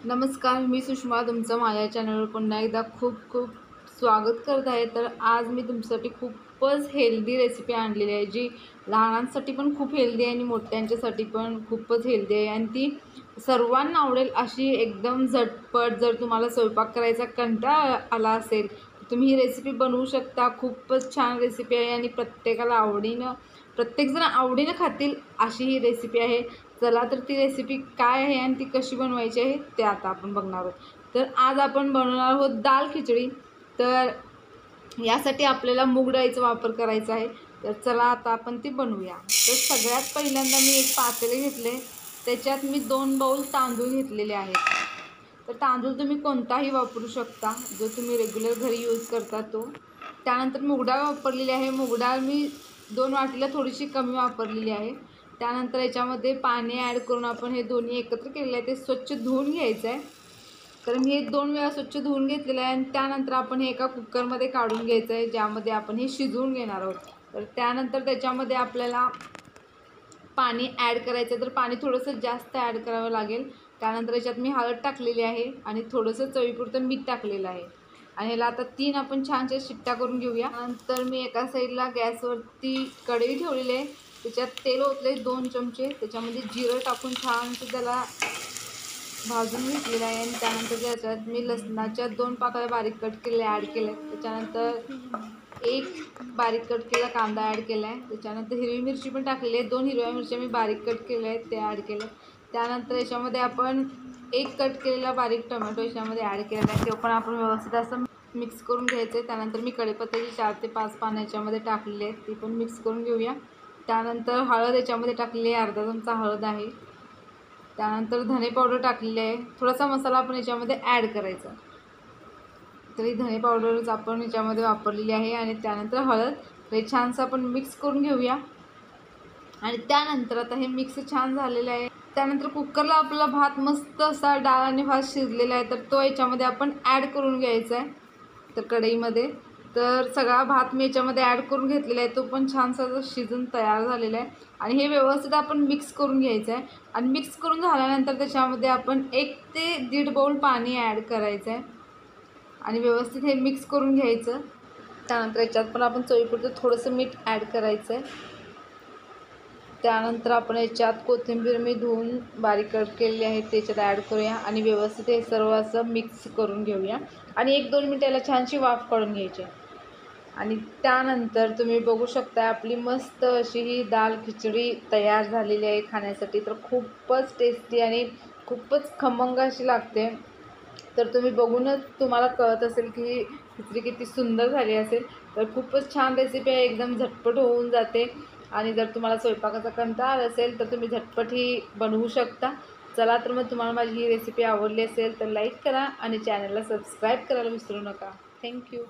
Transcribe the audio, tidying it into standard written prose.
नमस्कार, मी सुषमा तुमचं माझ्या चॅनलवर पुन्हा एकदा खूप खूप स्वागत करत आहे। तर आज मी तुमच्यासाठी खूपच हेल्दी रेसिपी आणलेली आहे, जी लहानांसाठी पण खूप हेल्दी आहे आणि मोठ्यांच्यासाठी पण खूपच हेल्दी आहे आणि ती सर्वांना आवडेल अशी एकदम झटपट। जर तुम्हाला स्वयंपाक करायचा कंटाळा आला असेल तर तुम्ही ही रेसिपी बनवू शकता। खूपच छान रेसिपी आहे आणि प्रत्येकजण आवडीनं खातील अशी ही रेसिपी आहे। चला तर ती रेसिपी काय आहे आणि ती कशी बनवायची आहे ते आता आपण बघणार आहोत। तर आज आपण बनवणार आहोत दाल खिचडी। तर यासाठी आपल्याला मूग डाळीचा वापर करायचा आहे। तर चला आता आपण ती बनवूया। तर सगळ्यात पहिल्यांदा मी एक पातेले घेतले, त्याच्यात मी 2 बाउल तांदूळ घेतलेले आहेत। तर तांदूळ तुम्ही कोणताही वापरू शकता, जो तुम्ही रेग्युलर घरी यूज करता तो। त्यानंतर मूग डाळ वापरलेली आहे। मूग डाळ मी 2 वाटीला थोडीशी कमी वापरलेली आहे। त्यानंतर याच्यामध्ये पाणी ॲड करून आपण हे दोन्ही एकत्र केलेले आहे, ते स्वच्छ धुवून घ्यायचं आहे। तर मी हे 2 वेळा स्वच्छ धुवून घेतलेलं आहे आणि त्यानंतर आपण हे एका कुकरमध्ये काढून घ्यायचं आहे, ज्यामध्ये आपण हे शिजवून घेणार आहोत। तर त्यानंतर त्याच्यामध्ये आपल्याला पाणी ॲड करायचं आहे। तर पाणी थोडंसं जास्त ॲड करावं लागेल। त्यानंतर याच्यात मी हळद टाकलेली आहे आणि थोडंसं चवीपुरतं मीठ टाकलेलं आहे आणि ह्याला आता 3 आपण छानशा शिट्ट्या करून घेऊया। नंतर मी एका साईडला गॅसवरती कढई ठेवलेली आहे, त्याच्यात तेल ओतले 2 चमचे, त्याच्यामध्ये जिरं टाकून छानसं त्याला भाजून घेतलेलं आहे आणि त्यानंतर त्याच्यात मी लसणाच्या 2 पाकळ्या बारीक कट केलेल्या ॲड केल्या। त्याच्यानंतर एक बारीक कट केलेला कांदा ॲड केला आहे। त्याच्यानंतर हिरवी मिरची पण टाकलेली आहे, 2 हिरव्या मिरच्या मी बारीक कट केल्या आहेत ते ॲड केल्या। त्यानंतर याच्यामध्ये आपण एक कट केलेला बारीक टोमॅटो याच्यामध्ये ॲड केलेला आहे, ते पण आपण व्यवस्थित असं मिक्स करून घ्यायचं आहे। त्यानंतर मी कढीपत्त्याची 4 ते 5 पानं याच्यामध्ये टाकलेली आहेत, ती पण मिक्स करून घेऊया। त्यानंतर हळद याच्यामध्ये टाकलेली आहे, अर्धा चमचा हळद आहे। त्यानंतर धने पावडर टाकलेली आहे, थोडासा मसाला आपण याच्यामध्ये ॲड करायचा। तर ही धने पावडरच आपण याच्यामध्ये वापरलेली आहे आणि त्यानंतर हळद, हे छानसं आपण मिक्स करून घेऊया। आणि त्यानंतर आता हे मिक्स छान झालेलं आहे। त्यानंतर कुकरला आपला भात मस्त असा डाळ आणि भात शिजलेला आहे, तर तो याच्यामध्ये आपण ॲड करून घ्यायचा आहे तर कढईमध्ये। तर सगळा भात मी याच्यामध्ये ॲड करून घेतलेला आहे, तो पण छानसा शिजून तयार झालेला आहे आणि हे व्यवस्थित आपण मिक्स करून घ्यायचं आहे। आणि मिक्स करून झाल्यानंतर त्याच्यामध्ये आपण 1 ते 1.5 बाउल पाणी ॲड करायचं आहे आणि व्यवस्थित हे मिक्स करून घ्यायचं। त्यानंतर याच्यात पण आपण चवीपुरतं थोडंसं मीठ ॲड करायचं आहे। त्यानंतर आपण याच्यात कोथिंबीर मी धुवून बारीक कट केलेली आहे, त्याच्यात ॲड करूया आणि व्यवस्थित हे सर्व असं मिक्स करून घेऊया आणि 1-2 मिनिट याला छानशी वाफ काढून घ्यायची। आणि त्यानंतर तुम्ही बघू शकता आपली मस्त अशी ही दाल खिचडी तयार झालेली आहे खाण्यासाठी। तर खूपच टेस्टी आणि खूपच खमंग अशी लागते। तर तुम्ही बघूनच तुम्हाला कळत असेल की ही खिचडी किती सुंदर झाली असेल। तर खूपच छान रेसिपी आहे, एकदम झटपट होऊन जाते आणि जर तुम्हाला स्वयंपाकाचा कंटाळा असेल तर तुम्ही झटपट ही बनवू शकता। चला तर मग तुम्हाला माझी ही रेसिपी आवडली असेल तर लाईक करा आणि चॅनलला सबस्क्राईब करायला विसरू नका। थँक्यू।